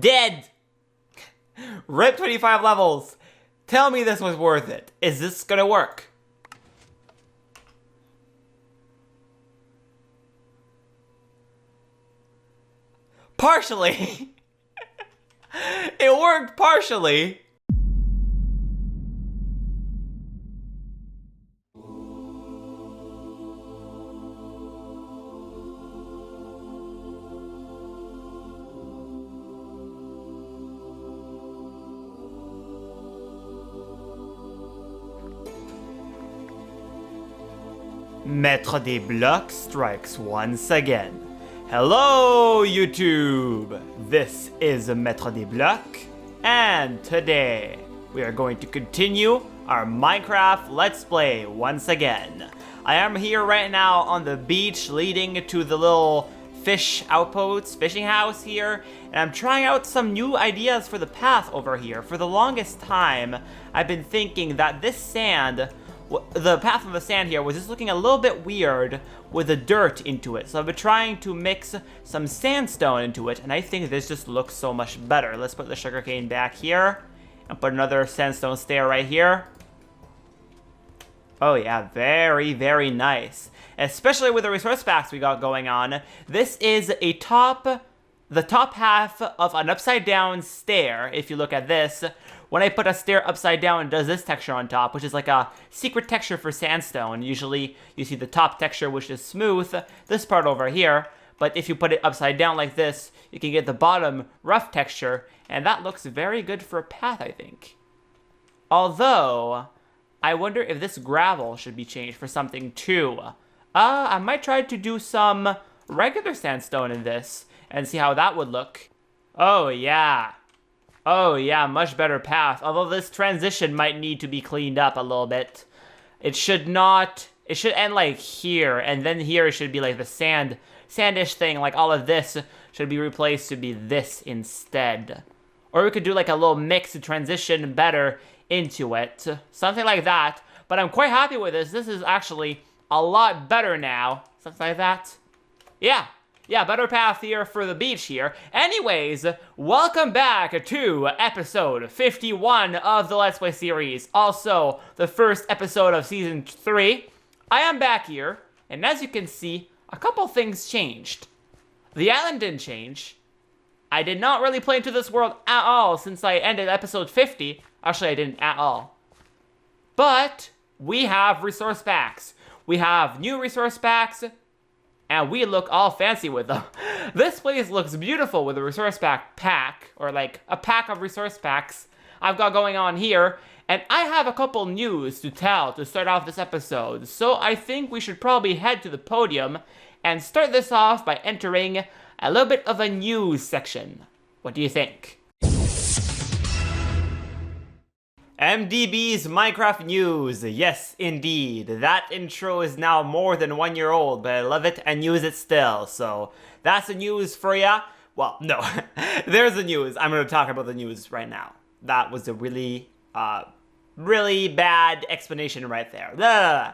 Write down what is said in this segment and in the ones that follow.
Dead! Rip 25 levels. Tell me this was worth it. Is this gonna work? Partially. It worked partially. MaitreDesBlocs strikes once again. Hello YouTube! This is MaitreDesBlocs, and today we are going to continue our Minecraft Let's Play once again. I am here right now on the beach leading to the little fish outpost, fishing house here, and I'm trying out some new ideas for the path over here. For the longest time, I've been thinking that this sand, the path of the sand here was just looking a little bit weird with the dirt into it. So I've been trying to mix some sandstone into it, and I think this just looks so much better. Let's put the sugarcane back here and put another sandstone stair right here. Oh yeah, very, very nice. Especially with the resource packs we got going on. This is the top half of an upside down stair. If you look at this, when I put a stair upside down, it does this texture on top, which is like a secret texture for sandstone. Usually you see the top texture, which is smooth, this part over here. But if you put it upside down like this, you can get the bottom rough texture, and that looks very good for a path, I think. Although, I wonder if this gravel should be changed for something too. I might try to do some regular sandstone in this and see how that would look. Oh yeah. Oh yeah, much better path. Although this transition might need to be cleaned up a little bit. It should end like here, and then here it should be like the sandish thing, like all of this should be replaced to be this instead. Or we could do like a little mix to transition better into it. Something like that. But I'm quite happy with this. This is actually a lot better now. Something like that. Yeah, better path here for the beach here. Anyways, welcome back to episode 51 of the Let's Play series. Also, the first episode of season 3. I am back here, and as you can see, a couple things changed. The island didn't change. I did not really play into this world at all since I ended episode 50. Actually, I didn't at all. But we have resource packs. We have new resource packs, and we look all fancy with them. This place looks beautiful with a resource pack, or like a pack of resource packs I've got going on here. And I have a couple news to tell to start off this episode. So I think we should probably head to the podium and start this off by entering a little bit of a news section. What do you think? MDB's Minecraft news. Yes, indeed. That intro is now more than 1 year old, but I love it and use it still. So that's the news for ya. Well, no, there's the news. I'm going to talk about the news right now. That was a really, really bad explanation right there. Blah.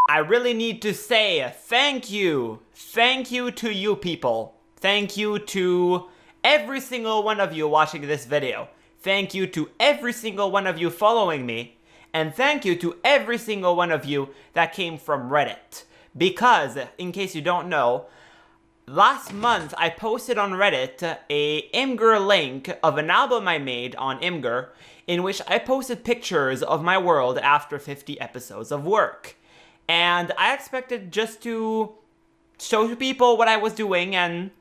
I really need to say thank you. Thank you to you people. Thank you to every single one of you watching this video. Thank you to every single one of you following me, and thank you to every single one of you that came from Reddit. Because, in case you don't know, last month I posted on Reddit a Imgur link of an album I made on Imgur, in which I posted pictures of my world after 50 episodes of work. And I expected just to show to people what I was doing, and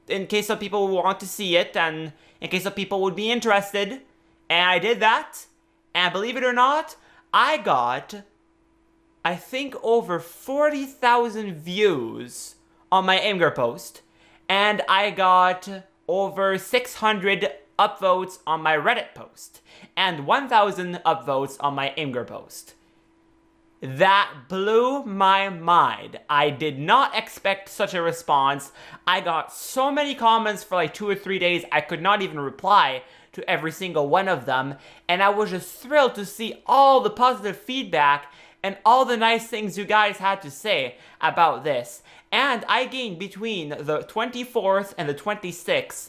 in case some people want to see it, and in case some people would be interested. And I did that, and believe it or not, I got, I think, over 40,000 views on my Imgur post, and I got over 600 upvotes on my Reddit post, and 1,000 upvotes on my Imgur post. That blew my mind. I did not expect such a response. I got so many comments for like 2 or 3 days, I could not even reply to every single one of them. And I was just thrilled to see all the positive feedback and all the nice things you guys had to say about this. And I gained between the 24th and the 26th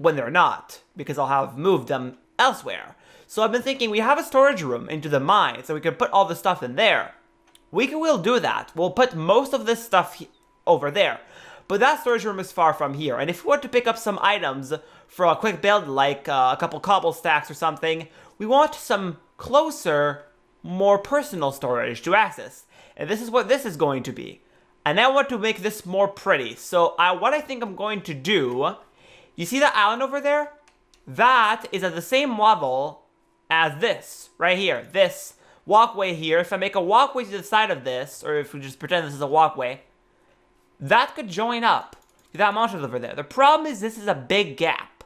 when they're not, because I'll have moved them elsewhere. So I've been thinking, we have a storage room into the mine, so we can put all the stuff in there. We'll do that. We'll put most of this stuff over there. But that storage room is far from here. And if we want to pick up some items for a quick build, like a couple cobble stacks or something, we want some closer, more personal storage to access. And this is what this is going to be. And I want to make this more pretty. So what I think I'm going to do, you see that island over there? That is at the same level as this, right here. This walkway here. If I make a walkway to the side of this, or if we just pretend this is a walkway, that could join up to that mountain over there. The problem is this is a big gap.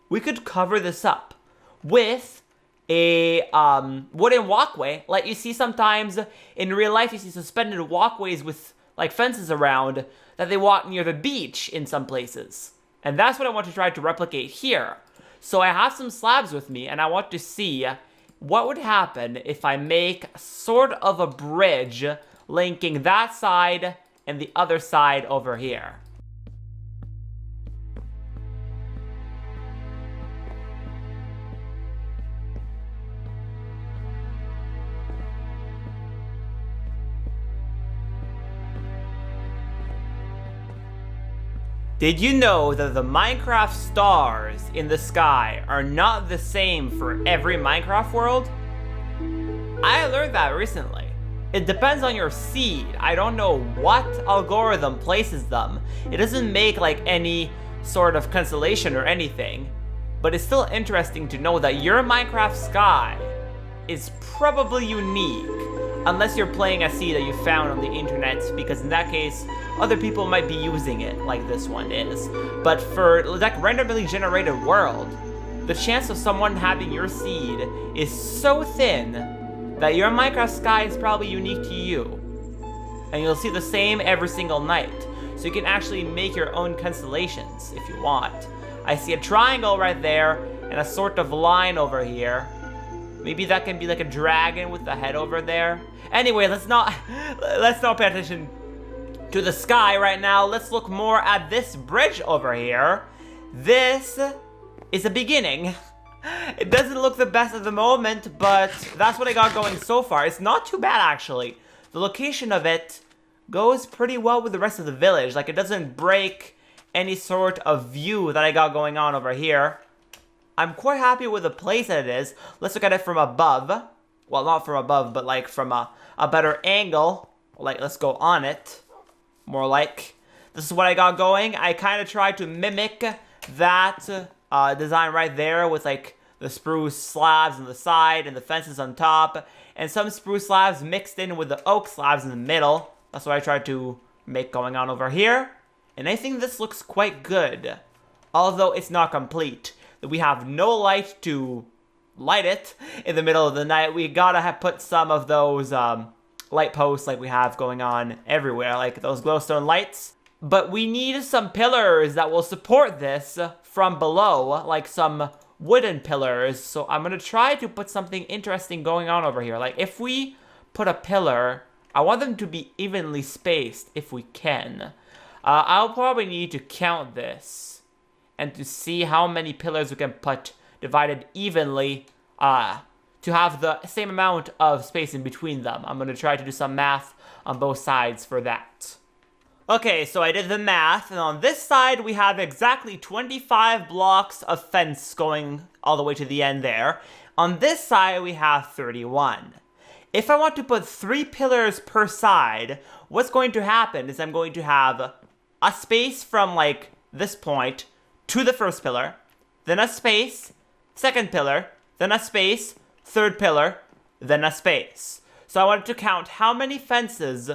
We could cover this up with a wooden walkway, like you see sometimes in real life. You see suspended walkways with like fences around that they walk near the beach in some places. And that's what I want to try to replicate here. So I have some slabs with me, and I want to see what would happen if I make sort of a bridge linking that side and the other side over here. Did you know that the Minecraft stars in the sky are not the same for every Minecraft world? I learned that recently. It depends on your seed. I don't know what algorithm places them. It doesn't make like any sort of constellation or anything, but it's still interesting to know that your Minecraft sky is probably unique, unless you're playing a seed that you found on the internet, because in that case, other people might be using it, like this one is. But for like randomly generated world, the chance of someone having your seed is so thin that your Minecraft sky is probably unique to you. And you'll see the same every single night. So you can actually make your own constellations if you want. I see a triangle right there and a sort of line over here. Maybe that can be like a dragon with the head over there. Anyway, let's not pay attention to the sky right now. Let's look more at this bridge over here. This is a beginning. It doesn't look the best at the moment, but that's what I got going so far. It's not too bad, actually. The location of it goes pretty well with the rest of the village. Like, it doesn't break any sort of view that I got going on over here. I'm quite happy with the place that it is. Let's look at it from above. Well, not from above, but like from a better angle. Like, let's go on it. More like, this is what I got going. I kind of tried to mimic that design right there with like the spruce slabs on the side and the fences on top. And some spruce slabs mixed in with the oak slabs in the middle. That's what I tried to make going on over here. And I think this looks quite good. Although it's not complete. We have no light to light it in the middle of the night. We gotta put some of those light posts like we have going on everywhere, like those glowstone lights. But we need some pillars that will support this from below, like some wooden pillars. So I'm gonna try to put something interesting going on over here. Like if we put a pillar, I want them to be evenly spaced if we can. I'll probably need to count this and to see how many pillars we can put divided evenly to have the same amount of space in between them. I'm going to try to do some math on both sides for that. Okay, so I did the math, and on this side we have exactly 25 blocks of fence going all the way to the end there. On this side we have 31. If I want to put 3 pillars per side, what's going to happen is I'm going to have a space from like this point to the first pillar, then a space, second pillar, then a space, third pillar, then a space. So I wanted to count how many fences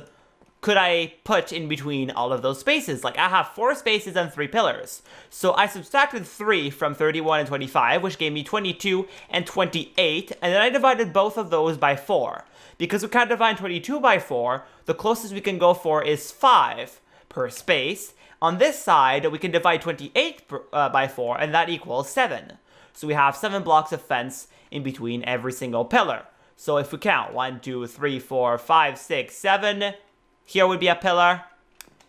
could I put in between all of those spaces. Like I have 4 spaces and 3 pillars. So I subtracted 3 from 31 and 25, which gave me 22 and 28, and then I divided both of those by 4. Because we can't divide 22 by 4, the closest we can go for is 5 per space. On this side, we can divide 28 by 4, and that equals 7. So we have 7 blocks of fence in between every single pillar. So if we count 1, 2, 3, 4, 5, 6, 7, here would be a pillar.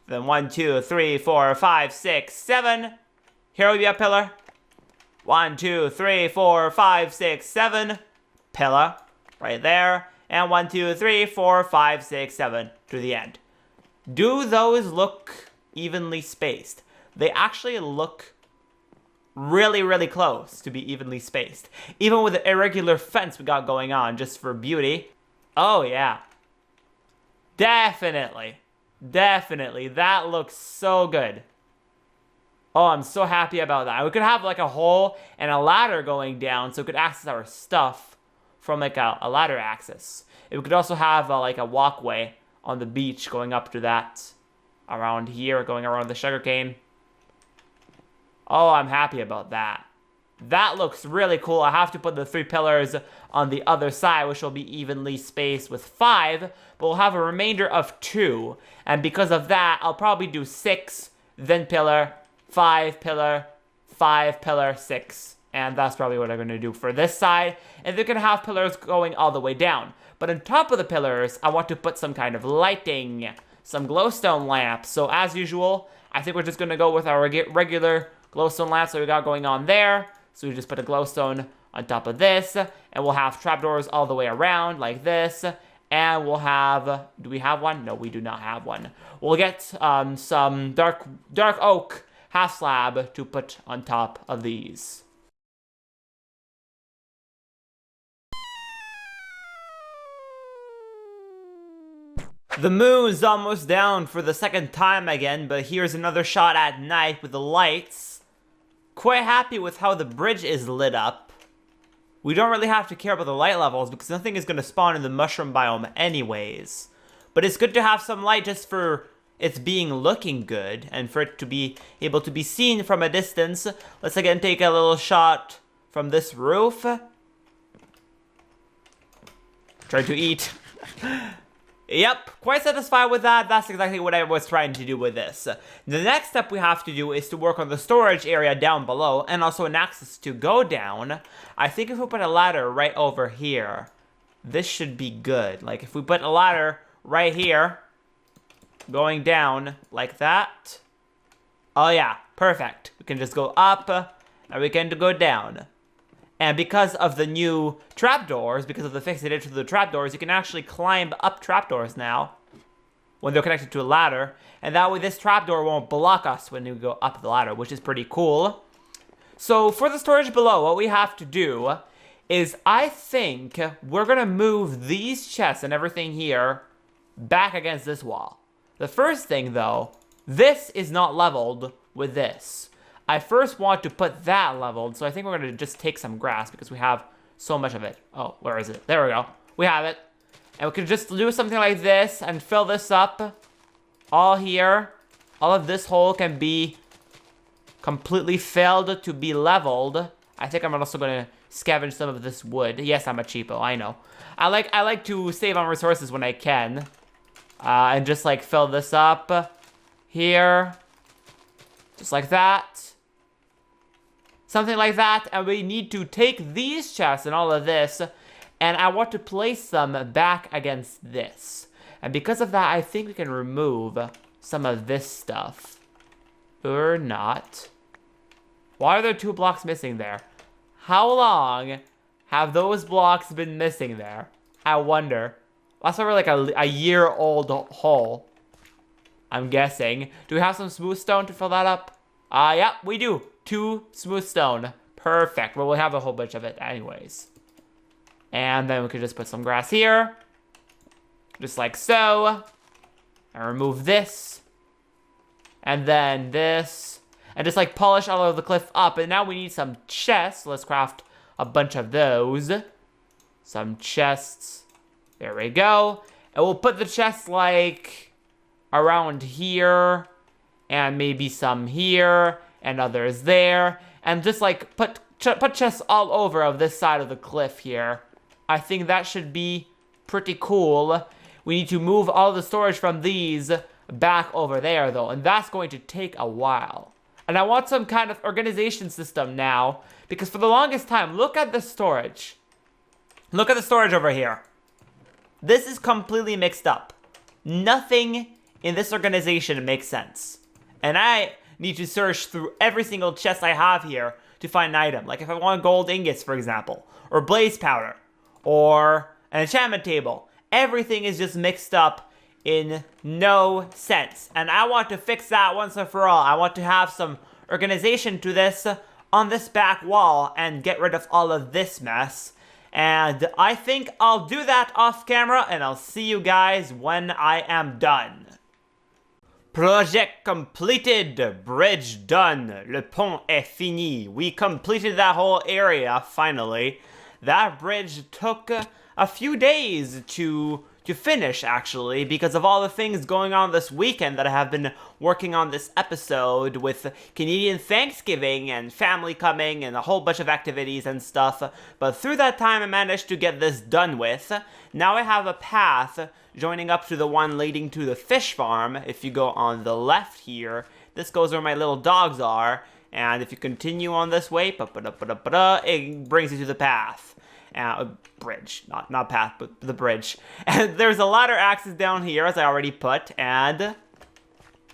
Then 1, 2, 3, 4, 5, 6, 7. Here will be a pillar. 1, 2, 3, 4, 5, 6, 7. Pillar. Right there. And 1, 2, 3, 4, 5, 6, 7 to the end. Do those look evenly spaced? They actually look really, really close to be evenly spaced. Even with the irregular fence we got going on just for beauty. Oh, yeah. Definitely. Definitely. That looks so good. Oh, I'm so happy about that. We could have like a hole and a ladder going down so we could access our stuff from like a ladder access. We could also have like a walkway on the beach going up to that around here, going around the sugarcane. Oh, I'm happy about that. That looks really cool. I have to put the 3 pillars on the other side, which will be evenly spaced with 5, but we'll have a remainder of 2. And because of that, I'll probably do 6, then pillar, 5 pillar, 5 pillar, 6. And that's probably what I'm going to do for this side. And they're going to have pillars going all the way down. But on top of the pillars, I want to put some kind of lighting, some glowstone lamps. So as usual, I think we're just going to go with our regular glowstone lamps that we got going on there. So we just put a glowstone on top of this, and we'll have trapdoors all the way around like this. And we'll have, do we have one? No, we do not have one. We'll get some dark oak half slab to put on top of these. The moon's almost down for the second time again, but here's another shot at night with the lights. Quite happy with how the bridge is lit up. We don't really have to care about the light levels because nothing is going to spawn in the mushroom biome anyways. But it's good to have some light just for it's looking good and for it to be able to be seen from a distance. Let's again take a little shot from this roof. Try to eat. Yep, quite satisfied with that. That's exactly what I was trying to do with this. The next step we have to do is to work on the storage area down below and also an access to go down. I think if we put a ladder right over here, this should be good. Like if we put a ladder right here, going down like that. Oh yeah, perfect. We can just go up and we can go down. And because of the new trapdoors, because of the fix they did to the trapdoors, you can actually climb up trapdoors now when they're connected to a ladder. And that way this trapdoor won't block us when you go up the ladder, which is pretty cool. So for the storage below, what we have to do is I think we're going to move these chests and everything here back against this wall. The first thing, though, this is not leveled with this. I first want to put that leveled, so I think we're going to just take some grass because we have so much of it. Oh, where is it? There we go. We have it. And we can just do something like this and fill this up. All here. All of this hole can be completely filled to be leveled. I think I'm also going to scavenge some of this wood. Yes, I'm a cheapo, I know. I like to save on resources when I can. And just like fill this up here. Just like that. Something like that, and we need to take these chests and all of this, and I want to place them back against this. And because of that, I think we can remove some of this stuff. Or not. Why are there 2 blocks missing there? How long have those blocks been missing there? I wonder. That's over like a year-old hole, I'm guessing. Do we have some smooth stone to fill that up? Yeah, we do. 2 smooth stone. Perfect. Well, we'll have a whole bunch of it anyways. And then we could just put some grass here. Just like so. And remove this. And then this. And just like polish all of the cliff up. And now we need some chests. Let's craft a bunch of those. Some chests. There we go. And we'll put the chests like around here. And maybe some here. And others there, and just like put chests all over of this side of the cliff here. I think that should be pretty cool. We need to move all the storage from these back over there though, and that's going to take a while. And I want some kind of organization system now, because for the longest time, look at the storage. Look at the storage over here. This is completely mixed up. Nothing in this organization makes sense. And need to search through every single chest I have here to find an item. Like if I want gold ingots, for example, or blaze powder, or an enchantment table. Everything is just mixed up in no sense. And I want to fix that once and for all. I want to have some organization to this on this back wall and get rid of all of this mess. And I think I'll do that off camera, and I'll see you guys when I am done. Project completed, bridge done, le pont est fini. We completed that whole area, finally. That bridge took a few days to finish, actually, because of all the things going on this weekend that I have been working on this episode with Canadian Thanksgiving and family coming and a whole bunch of activities and stuff. But through that time, I managed to get this done with. Now I have a path joining up to the one leading to the fish farm. If you go on the left here, this goes where my little dogs are. And if you continue on this way, it brings you to the path. Bridge, not path, but the bridge. And there's a ladder axis down here, as I already put, and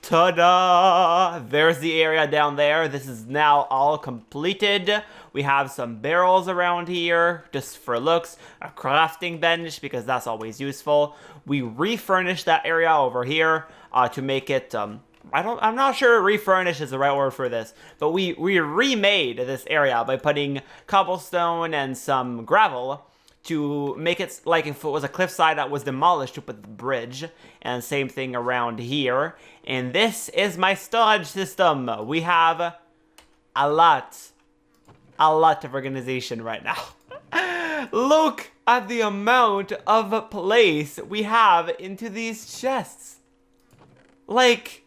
ta-da! There's the area down there. This is now all completed. We have some barrels around here, just for looks, a crafting bench, because that's always useful. We refurnished that area over here to make it, I'm not sure refurnish is the right word for this, but we remade this area by putting cobblestone and some gravel to make it like if it was a cliffside that was demolished to put the bridge, and same thing around here. And this is my storage system. We have a lot of organization right now. Look at the amount of place we have into these chests. Like,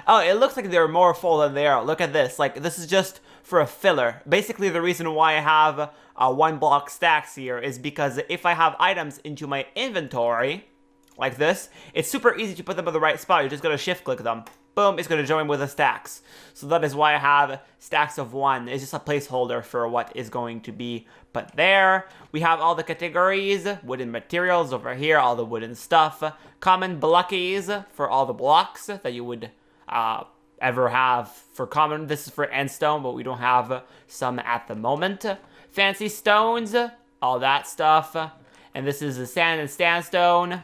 oh, it looks like they're more full than they are. Look at this. Like, this is just for a filler. Basically, the reason why I have 1 block stacks here is because if I have items into my inventory, like this, it's super easy to put them in the right spot. You're just going to shift click them. Boom, it's going to join with the stacks. So that is why I have stacks of 1. It's just a placeholder for what is going to be put there. We have all the categories, wooden materials over here, all the wooden stuff. Common blockies for all the blocks that you would ever have for common. This is for endstone, but we don't have some at the moment. Fancy stones, all that stuff. And this is the sand and sandstone.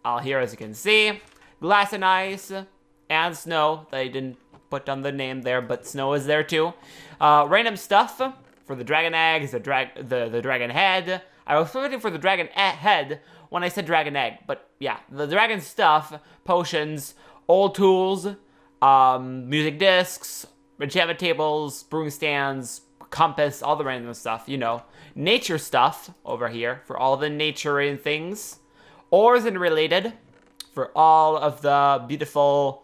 All here, as you can see. Glass and ice and snow. They didn't put on the name there, but snow is there too. Random stuff for the dragon eggs, the dragon head. I was waiting for the dragon head when I said dragon egg, but yeah, the dragon stuff, potions, old tools, music discs, enchantment tables, brewing stands, compass, all the random stuff, you know. Nature stuff over here for all the nature and things. Ores and related for all of the beautiful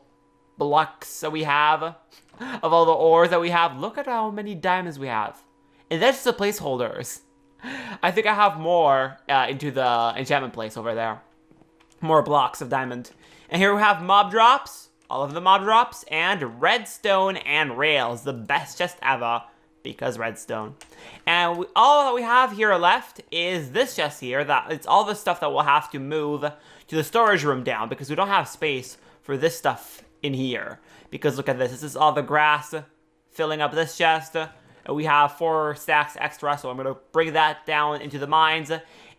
blocks that we have, of all the ores that we have. Look at how many diamonds we have. And that's the placeholders. I think I have more into the enchantment place over there. More blocks of diamond. And here we have mob drops. All of the mob drops. And redstone and rails. The best chest ever. Because redstone. And all that we have here left is this chest here. That it's all the stuff that we'll have to move to the storage room down. Because we don't have space for this stuff in here. Because look at this. This is all the grass filling up this chest. And we have 4 stacks extra. So I'm going to bring that down into the mines.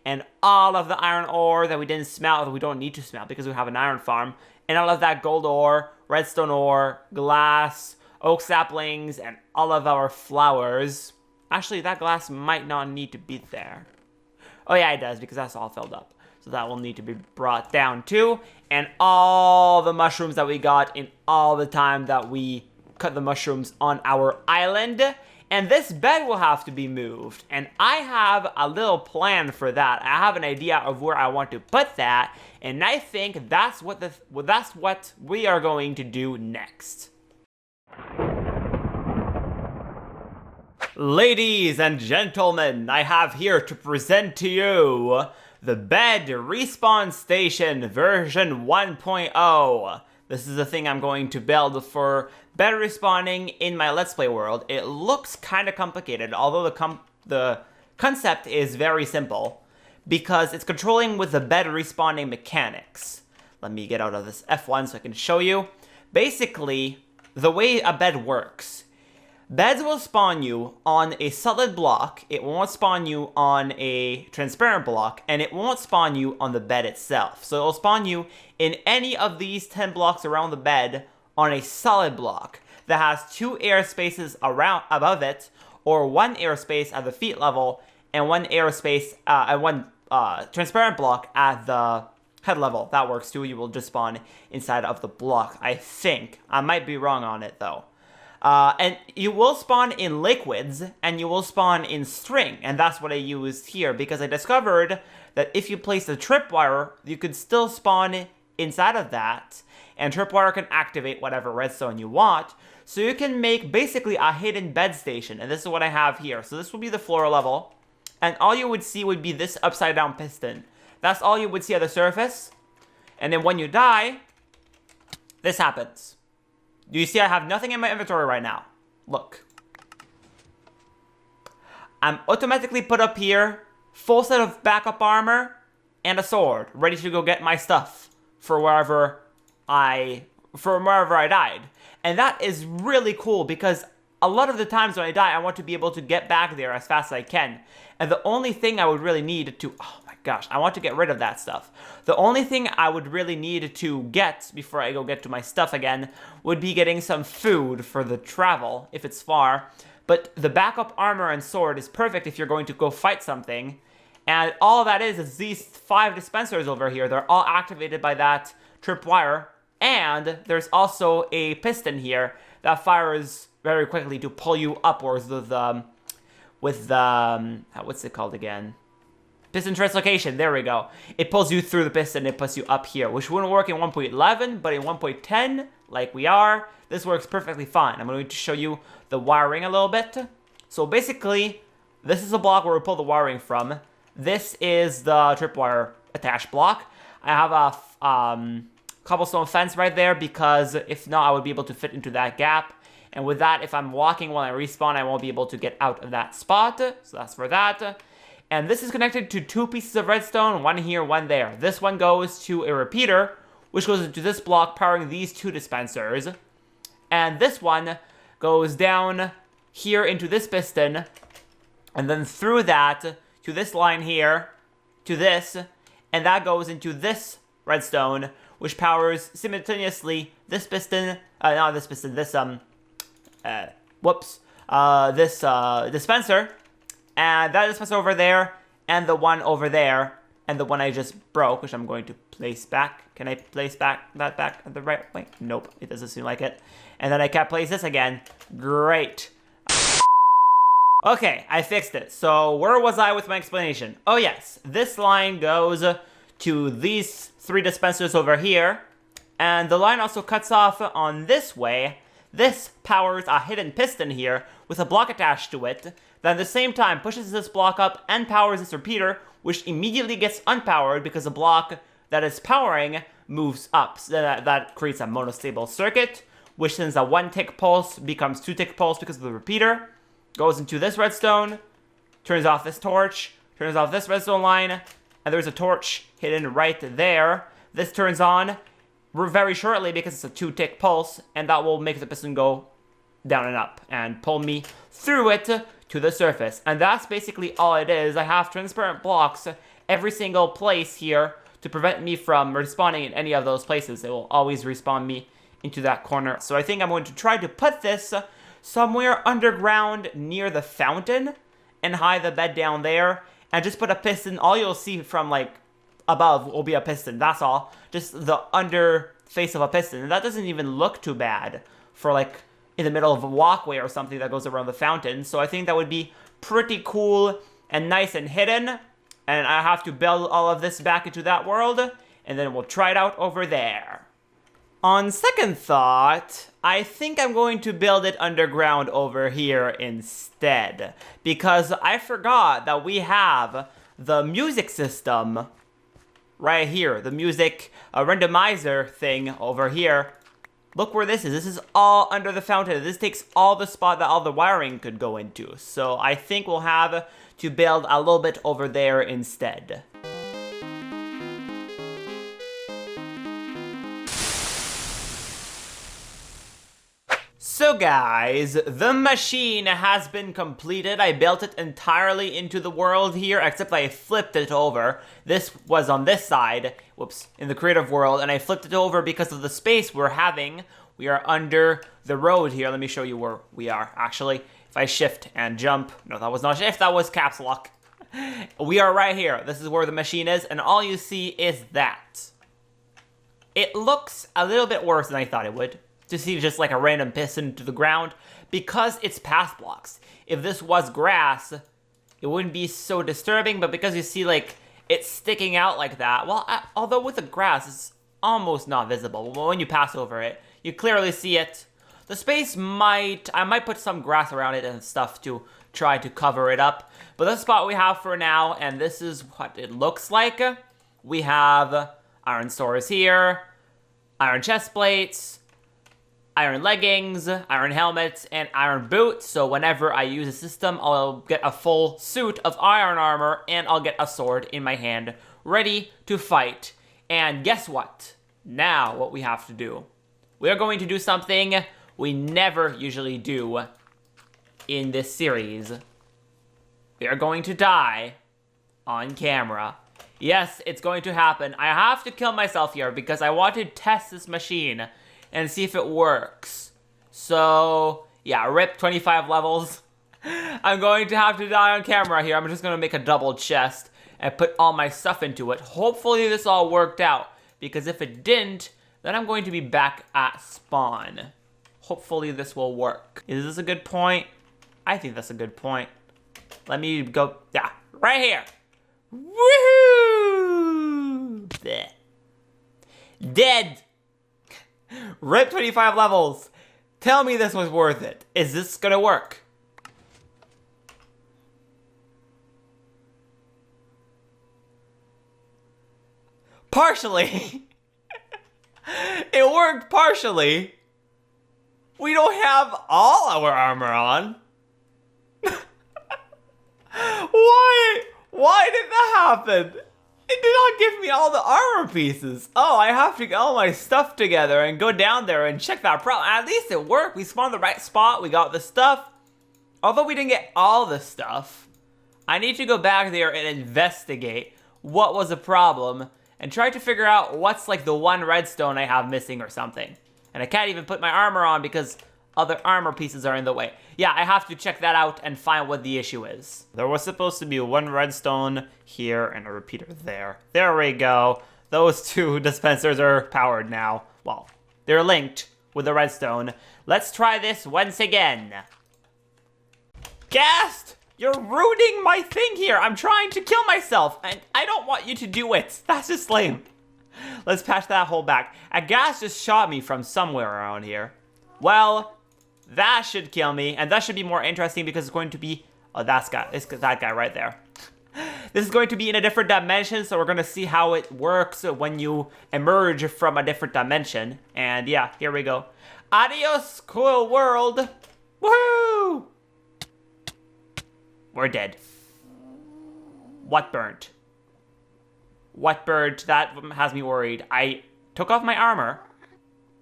And all of the iron ore that we didn't smelt, that we don't need to smelt because we have an iron farm. And all of that gold ore, redstone ore, glass, oak saplings, and all of our flowers. Actually, that glass might not need to be there. Oh yeah, it does, because that's all filled up. So that will need to be brought down too. And all the mushrooms that we got in all the time that we cut the mushrooms on our island. And this bed will have to be moved. And I have a little plan for that. I have an idea of where I want to put that. And I think that's what we are going to do next. Ladies and gentlemen, I have here to present to you the Bed Respawn Station version 1.0. This is the thing I'm going to build for bed respawning in my Let's Play world. It looks kind of complicated, although the concept is very simple, because it's controlling with the bed respawning mechanics. Let me get out of this F1 so I can show you. Basically, the way a bed works. Beds will spawn you on a solid block, it won't spawn you on a transparent block, and it won't spawn you on the bed itself. So it will spawn you in any of these 10 blocks around the bed on a solid block that has 2 airspaces around above it, or 1 airspace at the feet level, and 1 airspace and 1 transparent block at the head level. That works too. You will just spawn inside of the block, I think. I might be wrong on it though. And you will spawn in liquids, and you will spawn in string, and that's what I used here, because I discovered that if you place a tripwire, you could still spawn inside of that, and tripwire can activate whatever redstone you want, so you can make basically a hidden bed station, and this is what I have here. So this will be the floor level, and all you would see would be this upside down piston. That's all you would see at the surface, and then when you die, this happens. You see I have nothing in my inventory right now. Look. I'm automatically put up here, full set of backup armor, and a sword, ready to go get my stuff for wherever I died. And that is really cool because a lot of the times when I die, I want to be able to get back there as fast as I can. And the only thing I would really need to... Oh my gosh, I want to get rid of that stuff. The only thing I would really need to get before I go get to my stuff again would be getting some food for the travel, if it's far. But the backup armor and sword is perfect if you're going to go fight something. And all that is these 5 dispensers over here. They're all activated by that tripwire. And there's also a piston here that fires very quickly to pull you upwards with the what's it called again? Piston translocation, there we go. It pulls you through the piston, it puts you up here, which wouldn't work in 1.11, but in 1.10, like we are, this works perfectly fine. I'm going to show you the wiring a little bit. So basically, this is the block where we pull the wiring from. This is the tripwire attached block. I have a cobblestone fence right there because if not, I would be able to fit into that gap. And with that, if I'm walking while I respawn, I won't be able to get out of that spot. So that's for that. And this is connected to 2 pieces of redstone, one here, one there. This one goes to a repeater, which goes into this block powering these 2 dispensers. And this one goes down here into this piston, and then through that to this line here, to this, and that goes into this redstone, which powers simultaneously this piston, not this piston, this, this dispenser, and that dispenser over there, and the one over there, and the one I just broke, which I'm going to place back. Can I place that back at the right way? Nope, it doesn't seem like it. And then I can't place this again. Great. Okay, I fixed it. So where was I with my explanation? Oh yes, this line goes to these 3 dispensers over here, and the line also cuts off on this way. This powers a hidden piston here with a block attached to it that at the same time pushes this block up and powers this repeater, which immediately gets unpowered because the block that is powering moves up. So that creates a monostable circuit, which sends a 1-tick pulse becomes 2-tick pulse because of the repeater, goes into this redstone, turns off this torch, turns off this redstone line, and there's a torch hidden right there. This turns on very shortly because it's a 2-tick pulse, and that will make the piston go down and up and pull me through it to the surface. And that's basically all it is. I have transparent blocks every single place here to prevent me from respawning in any of those places. It will always respawn me into that corner. So I think I'm going to try to put this somewhere underground near the fountain and hide the bed down there and just put a piston. All you'll see from like above will be a piston, that's all. Just the under face of a piston. And that doesn't even look too bad for like in the middle of a walkway or something that goes around the fountain. So I think that would be pretty cool and nice and hidden. And I have to build all of this back into that world, and then we'll try it out over there. On second thought, I think I'm going to build it underground over here instead, because I forgot that we have the music system right here, the music randomizer thing over here. Look where this is. This is all under the fountain. This takes all the spot that all the wiring could go into. So I think we'll have to build a little bit over there instead. So guys, the machine has been completed. I built it entirely into the world here, except I flipped it over. This was on this side, whoops, in the creative world, and I flipped it over because of the space we're having. We are under the road here. Let me show you where we are, actually. If I shift and jump, no, that was not shift, that was caps lock. We are right here. This is where the machine is, and all you see is that. It looks a little bit worse than I thought it would. To see just like a random piston to the ground, because it's path blocks. If this was grass, it wouldn't be so disturbing, but because you see like it's sticking out like that, well, although with the grass, it's almost not visible. But when you pass over it, you clearly see it. The space I might put some grass around it and stuff to try to cover it up. But that's the spot we have for now, and this is what it looks like. We have iron swords here, iron chest plates, iron leggings, iron helmets, and iron boots. So whenever I use a system, I'll get a full suit of iron armor, and I'll get a sword in my hand, ready to fight. And guess what? Now what we have to do. We are going to do something we never usually do in this series. We are going to die on camera. Yes, it's going to happen. I have to kill myself here because I want to test this machine and see if it works. So, yeah, rip 25 levels. I'm going to have to die on camera here. I'm just gonna make a double chest and put all my stuff into it. Hopefully this all worked out, because if it didn't, then I'm going to be back at spawn. Hopefully this will work. Is this a good point? I think that's a good point. Let me go, yeah, right here. Woohoo! Blech. Dead. Rip 25 levels. Tell me this was worth it. Is this gonna work? Partially. It worked partially. We don't have all our armor on. Why did that happen? It did not give me all the armor pieces. Oh, I have to get all my stuff together and go down there and check that problem. At least it worked. We spawned the right spot. We got the stuff. Although we didn't get all the stuff, I need to go back there and investigate what was the problem and try to figure out what's like the one redstone I have missing or something. And I can't even put my armor on because other armor pieces are in the way. Yeah, I have to check that out and find what the issue is. There was supposed to be one redstone here and a repeater there. There we go. Those two dispensers are powered now. Well, they're linked with the redstone. Let's try this once again. Ghast! You're ruining my thing here. I'm trying to kill myself, and I don't want you to do it. That's just lame. Let's patch that hole back. A ghast just shot me from somewhere around here. Well, that should kill me, and that should be more interesting because it's going to be... Oh, it's that guy right there. This is going to be in a different dimension, so we're going to see how it works when you emerge from a different dimension. And yeah, here we go. Adios, cool world. Woohoo! We're dead. What burnt? What burnt? That has me worried. I took off my armor.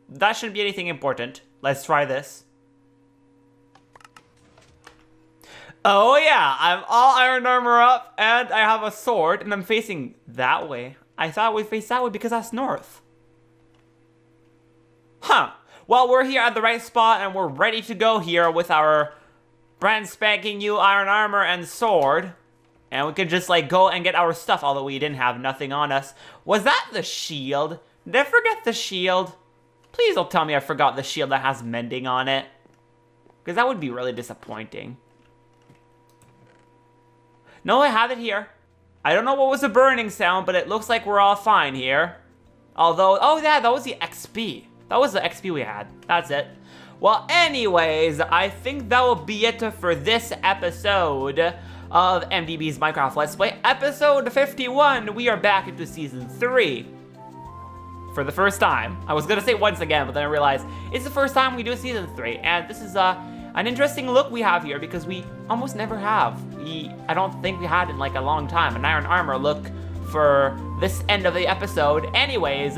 That shouldn't be anything important. Let's try this. Oh yeah, I'm all iron armor up, and I have a sword, and I'm facing that way. I thought we'd face that way because that's north. Huh. Well, we're here at the right spot, and we're ready to go here with our brand spanking new iron armor and sword. And we could just like go and get our stuff, although we didn't have nothing on us. Was that the shield? Did I forget the shield? Please don't tell me I forgot the shield that has mending on it. Because that would be really disappointing. No, I have it here. I don't know what was the burning sound, but it looks like we're all fine here. Although, oh yeah, that was the XP. That was the XP we had. That's it. Well, anyways, I think that will be it for this episode of MDB's Minecraft Let's Play. Episode 51, we are back into Season 3. For the first time. I was gonna say once again, but then I realized it's the first time we do Season 3. And this is an interesting look we have here because we almost never have. I don't think we had in like a long time an iron armor look for this end of the episode. Anyways,